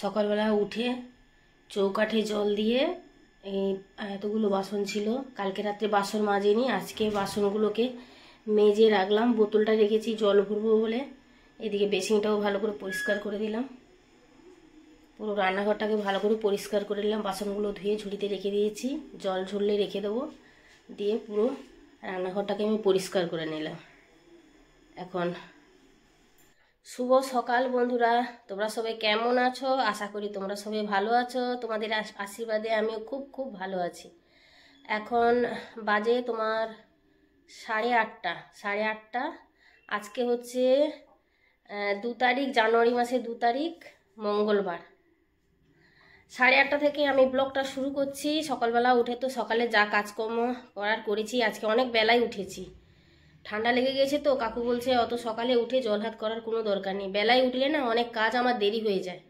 সকালবেলা উঠে চৌকাঠে জল দিয়ে এই এতগুলো বাসন ছিল, কালকে রাত্রে বাসন মাজিনি, আজকে বাসনগুলোকে মেজে রাখলাম। বোতলটা রেখেছি জল ভরবো বলে। এদিকে বেসিনটাও ভালো করে পরিষ্কার করে দিলাম, পুরো রান্নাঘরটাকে ভালো করে পরিষ্কার করে নিলাম। বাসনগুলো ধুয়ে ঝুড়িতে রেখে দিয়েছি, জল ঝরলে রেখে দেবো। দিয়ে পুরো রান্নাঘরটাকে আমি পরিষ্কার করে নিলাম। এখন শুভ সকাল বন্ধুরা, তোমরা সবাই কেমন আছো? আশা করি তোমরা সবাই ভালো আছো। তোমাদের আশীর্বাদে আমিও খুব খুব ভালো আছি। এখন বাজে তোমার 8:30। আজকে হচ্ছে 2 তারিখ, জানুয়ারি মাসের 2 তারিখ, মঙ্গলবার। 8:30 থেকে আমি ব্লগটা শুরু করছি। সকালবেলা উঠে তো সকালে যা কাজকর্ম করার করেছি, আজকে অনেক বেলায় উঠেছি। ঠান্ডা লেগে গেছে তো কাকু বলছে অত সকালে উঠে জল হাত করার কোনো দরকার নেই, বেলায় উঠলে না অনেক কাজ আমার দেরি হয়ে যায়।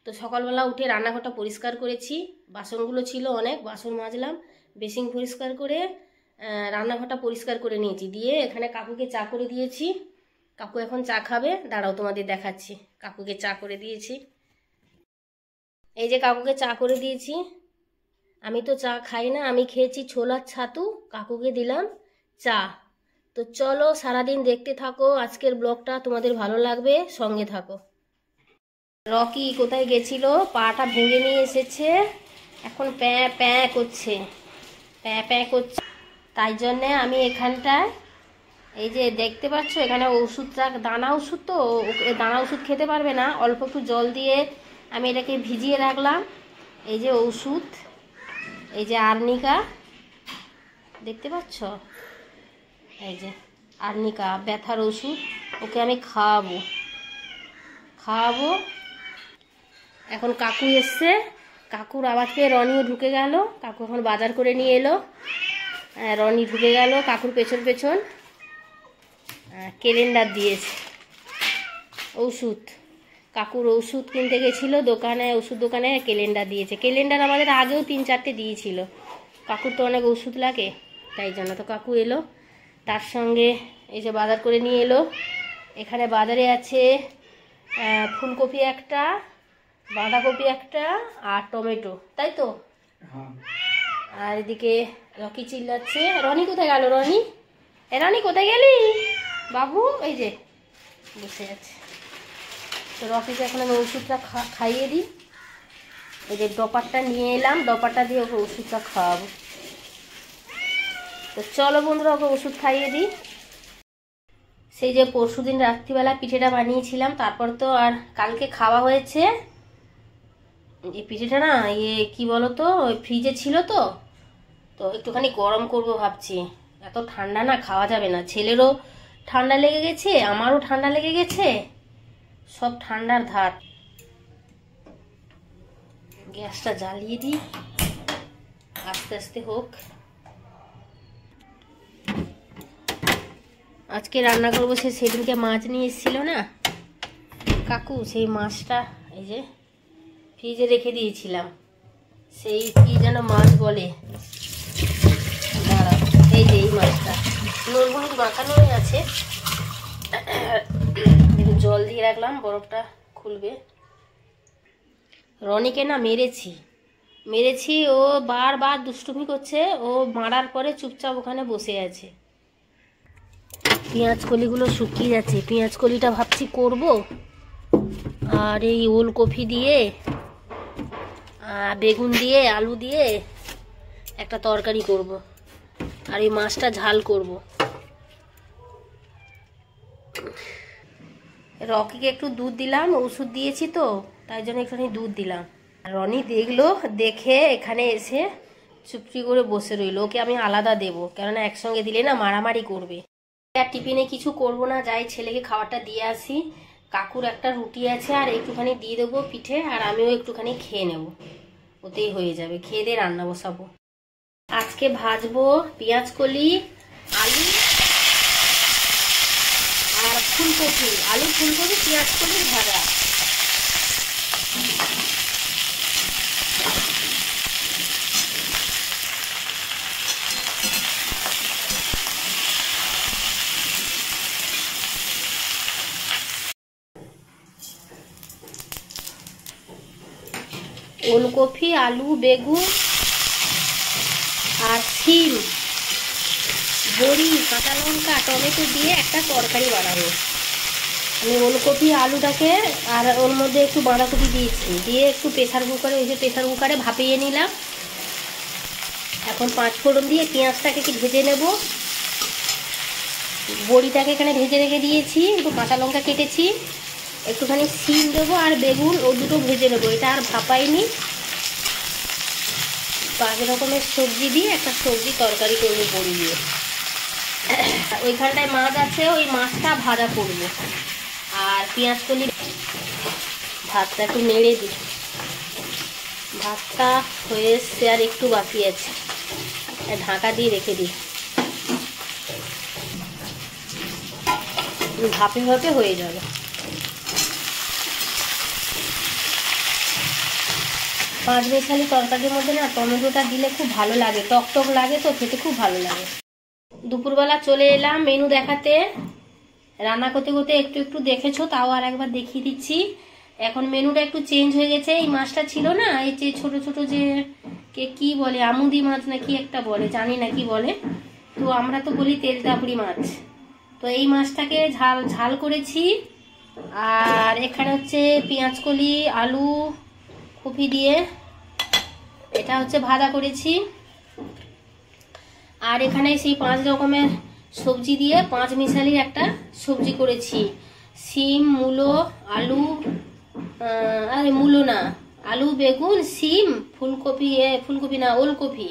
তো সকালবেলা উঠে রান্নাঘরটা পরিষ্কার করেছি, বাসনগুলো ছিল অনেক, বাসন মাজলাম, বেসিন পরিষ্কার করে রান্নাঘরটা পরিষ্কার করে নিয়েছি। দিয়ে এখানে কাকুকে চা করে দিয়েছি। কাকু এখন চা খাবে, দাঁড়াও তোমাদের দেখাচ্ছি। কাকুকে চা করে দিয়েছি, এই যে কাকুকে চা করে দিয়েছি। আমি তো চা খাই না, আমি খেয়েছি ছোলার ছাতু, কাকুকে দিলাম চা। তো চলো সারাদিন দেখতে থাকো আজকের ব্লগটা, তোমাদের ভালো লাগবে, সঙ্গে থাকো। রকি কোথায় গেছিল, পাটা ভেঙে নিয়ে এসেছে, এখন প্যাঁ প্যাঁ করছে, প্যাঁ প্যাঁ করছে। তাই জন্যে আমি এখানটায় এই যে দেখতে পাচ্ছ এখানে ওষুধটা, দানা ওষুধ তো, দানা ওষুধ খেতে পারবে না, অল্প একটু জল দিয়ে আমি এটাকে ভিজিয়ে রাখলাম। এই যে ওষুধ, এই যে আর্নিকা দেখতে পাচ্ছ, এই যে আর্নিকা ব্যথার ওষুধ, ওকে আমি খাওয়াবো। এখন কাকু এসছে, কাকুর আওয়াজ পেয়ে রনিও ঢুকে গেল। কাকু এখন বাজার করে নিয়ে এলো, রনি ঢুকে গেল কাকুর পেছন পেছন। ক্যালেন্ডার দিয়েছে, ওষুধ, কাকুর ওষুধ কিনতে গেছিল দোকানে, ওষুধ দোকানে ক্যালেন্ডার দিয়েছে। ক্যালেন্ডার আমাদের আগেও 3-4টে দিয়েছিল, কাকুর তো অনেক ওষুধ লাগে, তাই জন্য তো কাকু এলো। তার সঙ্গে এই যে বাজার করে নিয়ে এলো। এখানে বাজারে আছে ফুলকপি একটা, বাঁধাকপি একটা, আর টমেটো, তাই তো? আর এদিকে রকি চিল্লাচ্ছে। রনি কোথায় গেল? রনি কোথায় গেলি বাবু? এই যে বসে আছে। তো রকিকে এখন আমি ওষুধটা খাইয়ে দিই। এই যে ডপারটা নিয়ে এলাম, ডপারটা দিয়ে ওকে ওষুধটা খাওয়াবো। তো চলো বন্ধুরা, ওকে ওষুধ খাইয়ে দিই। সেই যে পরশুদিন রাত্রিবেলা পিঠেটা বানিয়েছিলাম, তারপর তো আর কালকে খাওয়া হয়েছে। এই পিঠেটা না কি বলতো, ওই ফ্রিজে ছিল তো একটুখানি গরম করব ভাবছি। এত ঠান্ডা না খাওয়া যাবে না, ছেলেরও ঠান্ডা লেগে গেছে, আমারও ঠান্ডা লেগে গেছে, সব ঠান্ডার ধার। গ্যাসটা জ্বালিয়ে দিই, আস্তে আস্তে হোক। আজকে রান্না করবো সেদিনকে মাছ নিয়ে এসেছিল না কাকু, সেই মাছটা এই যে ফ্রিজে রেখে দিয়েছিলাম। সেই কি যেন মাছ বলে, দাঁড়াও, এই যে এই মাছটা নুন হলুদ মাখানোই আছে। জল দিয়ে রাখলাম, বরফটা খুলবে। রনিকে না মেরেছি, ও বারবার দুষ্টুমি করছে, ও মারার পরে চুপচাপ ওখানে বসে আছে। পেঁয়াজ কলিগুলো শুকিয়ে যাচ্ছে, পেঁয়াজ কলিটা ভাবছি করব, আর এই ওলকপি দিয়ে বেগুন দিয়ে আলু দিয়ে একটা তরকারি করব, আর এই মাছটা ঝাল করব। রকিকে একটু দুধ দিলাম, ওষুধ দিয়েছি তো তাই জন্য একটুখানি দুধ দিলাম। রনি দেখলো, দেখে এখানে এসে চুপটি করে বসে রইল। ওকে আমি আলাদা দেবো, কেননা একসঙ্গে দিলে না মারামারি করবে। আর টিফিনে কিছু করব না, যাই ছেলেকে খাবারটা দিয়ে আসি। কাকুর একটা রুটি আছে, আর একটুখানি দিয়ে দেবো পিঠে, আর আমিও একটুখানি খেয়ে নেব, ওতেই হয়ে যাবে। খেয়ে দিয়ে রান্না বসাবো। আজকে ভাজবো পেঁয়াজ কলি, আলু আর ফুলকপি, আলু ফুলকপি পেঁয়াজ কলি ভাজা। ওলকপি, আলু, বেগুন আর শিম, বড়ি, কাঁচা লঙ্কা, টমেটো দিয়ে একটা তরকারি বানাবো। আমি ওলকপি আলুটাকে আর ওর মধ্যে একটু বাঁধাকপি দিয়েছি, দিয়ে একটু প্রেসার কুকারে ভাপিয়ে নিলাম। এখন 5 ফোড়ন দিয়ে পেঁয়াজটাকে একটু ভেজে নেব। বড়িটাকে এখানে ভেজে রেখে দিয়েছি, একটু কাঁচা লঙ্কা কেটেছি, একটুখানি শিম দেবো আর বেগুন, ও দুটো ভেজে নেবো। এটা আর ভাপাইনি। 5 রকমের সবজি দিয়ে একটা সবজি তরকারি করবো বড়ি দিয়ে। ওইখানটায় মাছ আছে, ওই মাছটা ভাজা করবো। আর পেঁয়াজ কলি, ভাতটা একটু নেড়ে দিই। ভাতটা হয়ে এসছে, আর একটু বাকি আছে, ঢাকা দিয়ে রেখে দিই। ভাপে ভাপে হয়ে যাবে। পাঁচ মিশালি তরকারির মধ্যে না টমেটোটা দিলে খুব ভালো লাগে, টক টক লাগে, তো খেতে খুব ভালো লাগে। দুপুরবেলা চলে এলাম মেনু দেখাতে। রান্না করতে করতে একটু একটু দেখেছো, তাও আর একবার দেখিয়ে দিচ্ছি। এখন মেনুটা একটু চেঞ্জ হয়ে গেছে। এই মাছটা ছিল না, এই যে ছোট ছোট যে কি বলে, আমুদি মাছ না কি একটা বলে, জানি না কি বলে, তো আমরা তো বলি তেলটাপুরি মাছ। তো এই মাছটাকে ঝাল করেছি। আর এখানে হচ্ছে পেঁয়াজ কলি, আলু, কপি দিয়ে এটা হচ্ছে ভাজা করেছি। আর এখানে সেই 5 রকমের সবজি দিয়ে 5 মিশালির একটা সবজি করেছি। শিম, মূলো, আলু, আরে মূলো না, আলু, বেগুন, শিম, ফুলকপি না, ওলকপি,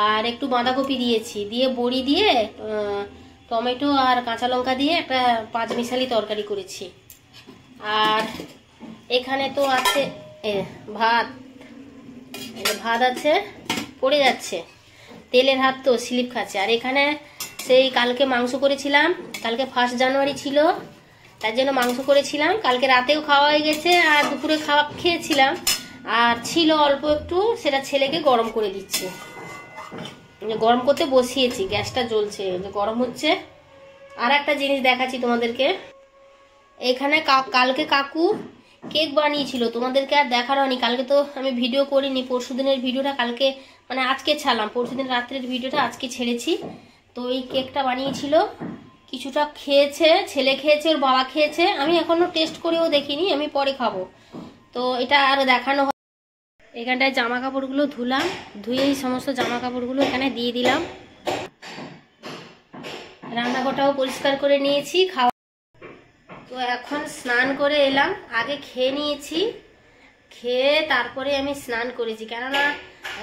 আর একটু বাঁধাকপি দিয়েছি, দিয়ে বড়ি দিয়ে টমেটো আর কাঁচা লঙ্কা দিয়ে একটা 5 মিশালি তরকারি করেছি। আর এখানে তো আছে ভাত আছে, পড়ে যাচ্ছে, তেলের হাত তো স্লিপ খাচ্ছে। আর এখানে সেই কালকে মাংস করেছিলাম, কালকে 1 জানুয়ারি ছিল, তার জন্য মাংস করেছিলাম। কালকে রাতেও খাওয়া হয়ে গেছে, আর দুপুরে খেয়েছিলাম, আর ছিল অল্প একটু, সেটা ছেলেকে গরম করে দিচ্ছি। গরম করতে বসিয়েছি, গ্যাসটা জ্বলছে, গরম হচ্ছে। আর একটা জিনিস দেখাচ্ছি তোমাদেরকে। এখানে কালকে কাকু কেক বানিয়েছিল, তোমাদেরকে আর দেখানো হয়নি। কালকে তো আমি ভিডিও করিনি, পরশুদিনের ভিডিওটা কালকে, মানে আজকে ছাড়লাম, পরশুদিন রাত্রের ভিডিওটা আজকে ছেড়েছি। তো এই কেকটা বানিয়েছিল, কিছুটা খেয়েছে, ছেলে খেয়েছে, ওর বাবা খেয়েছে, আমি এখনো টেস্ট করেও দেখিনি, আমি পরে খাবো। তো এটা আরো দেখানো হয়। এখানটায় জামা কাপড়গুলো ধুলাম, ধুয়ে এই সমস্ত জামা কাপড়গুলো এখানে দিয়ে দিলাম। রান্নাঘরটাও পরিষ্কার করে নিয়েছি। তো এখন স্নান করে এলাম, আগে খেয়ে নিয়েছি, খেয়ে তারপরে আমি স্নান করেছি। কেননা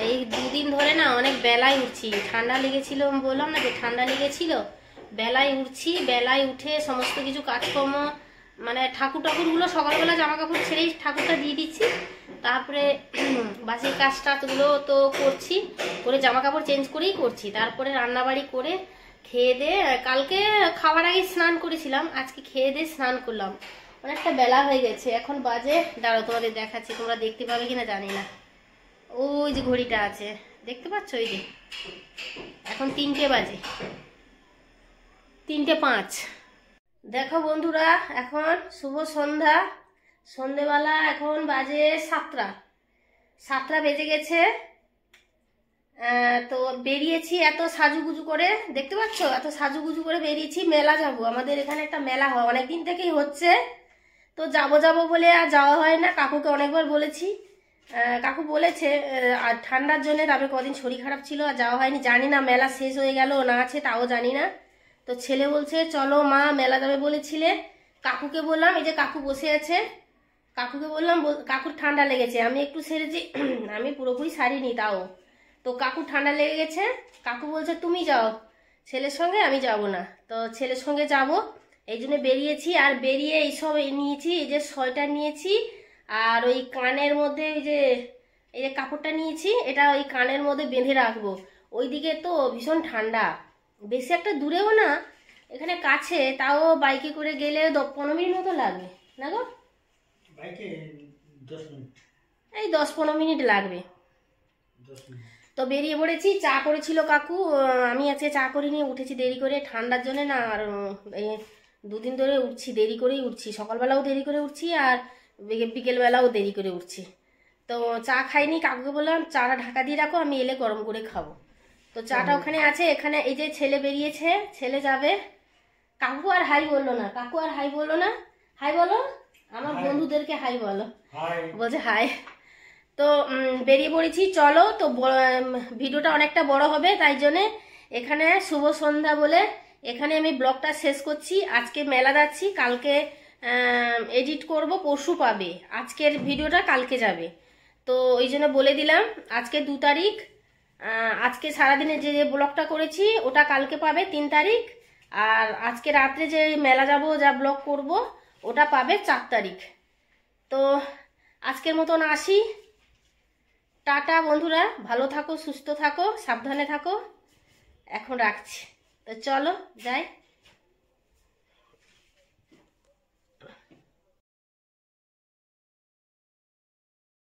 এই 2 দিন ধরে না অনেক বেলায় উঠছি, ঠান্ডা লেগেছিল, বললাম না যে ঠান্ডা লেগেছিল। বেলায় উঠছি, বেলায় উঠে সমস্ত কিছু কাজকর্ম, মানে ঠাকুরগুলো সকালবেলা জামা কাপড় ছেড়েই ঠাকুরটা দিয়ে দিচ্ছি। তারপরে বাসি কাজটাগুলো তো করছি, করে জামা কাপড় চেঞ্জ করেই করছি। তারপরে রান্নাবাড়ি করে খেয়ে দিয়ে, কালকে খাওয়ার আগে স্নান করেছিলাম, আজকে খেয়ে দিয়ে স্নান করলাম। অনেকটা বেলা হয়ে গেছে। এখন বাজে, দাঁড়াও তোমাদের দেখাচ্ছি, তোমরা দেখতে পাবে কিনা জানি না। ওই যে ঘড়িটা আছে, দেখতে পাচ্ছ, ওই যে এখন 3টে বাজে, 3টে 5। দেখো বন্ধুরা, এখন শুভ সন্ধ্যা, সন্ধেবেলা এখন বাজে 7টা বেজে গেছে। তো বেরিয়েছি এত সাজুগুজু করে, দেখতে পাচ্ছ, এত সাজুগুজু করে বেরিয়েছি। মেলা যাব, আমাদের এখানে একটা মেলা হয়, অনেকদিন থেকেই হচ্ছে। তো যাবো বলে আর যাওয়া হয় না। কাকুকে অনেকবার বলেছি, কাকু বলেছে আর ঠান্ডার জন্য, তারপরে কদিন শরীর খারাপ ছিল, আর যাওয়া হয়নি। জানি না মেলা শেষ হয়ে গেল না আছে, তাও জানি না। তো ছেলে বলছে চলো মা, মেলা যাবে বলেছিলে। কাকুকে বললাম, এই যে কাকু বসে আছে, কাকুকে বললাম, কাকুর ঠান্ডা লেগেছে, আমি একটু সেরেছি, আমি পুরোপুরি সারিনি তাও। তো কাকুর ঠান্ডা লেগে গেছে, কাকু বলছে তুমি যাও ছেলের সঙ্গে, আমি যাব না। তো ছেলের সঙ্গে যাব, এই জন্য বেরিয়েছি। আর বেরিয়ে এইসব নিয়েছি, এই যে সোয়েটার নিয়েছি, আর ওই কানের মধ্যে এই যে কাপড়টা নিয়েছি, এটা ওই কানের মধ্যে বেঁধে রাখবো। ওইদিকে তো ভীষণ ঠান্ডা, বেশি একটা দূরেও না, এখানে কাছে, তাও বাইকে করে গেলে 15 মিনিট মতো লাগবে না গো, বাইকে 10 মিনিট, এই 10-15 মিনিট লাগবে। তো বেরিয়ে পড়েছি। চা করেছিল কাকু, আমি আজকে চা করে নিয়ে উঠেছি দেরি করে, ঠান্ডার জন্য না। আর এই 2 দিন ধরে উঠছি, দেরি করেই উঠছি, সকালবেলাও দেরি করে উঠছি, আর বিকেলবেলাও দেরি করে উঠছি। তো চা খাইনি, কাকুকে বললাম চাটা ঢাকা দিয়ে রাখো, আমি এলে গরম করে খাবো। তো চাটা ওখানে আছে, এখানে এই যে ছেলে বেরিয়েছে, ছেলে যাবে। কাকু আর হাই বললো না, কাকু আর হাই বললো না, হাই বলো আমার বন্ধুদেরকে, হাই বলো। বলছে হাই। তো বেরিয়ে পড়েছি, চলো। তো ভিডিওটা অনেকটা বড় হবে, তাই জন্যে এখানে শুভ সন্ধ্যা বলে এখানে আমি ব্লগটা শেষ করছি। আজকে মেলা যাচ্ছি, কালকে এডিট করব, পরশু পাবে, আজকের ভিডিওটা কালকে যাবে। তো ওই জন্য বলে দিলাম আজকে 2 তারিখ, আজকে সারাদিনে যে ব্লগটা করেছি ওটা কালকে পাবে 3 তারিখ, আর আজকে রাত্রে যে মেলা যাব যা ব্লগ করব ওটা পাবে 4 তারিখ। তো আজকের মতন আসি, টাটা বন্ধুরা, ভালো থাকো, সুস্থ থাকো, সাবধানে থাকো, এখন রাখছি। তো চলো যাই।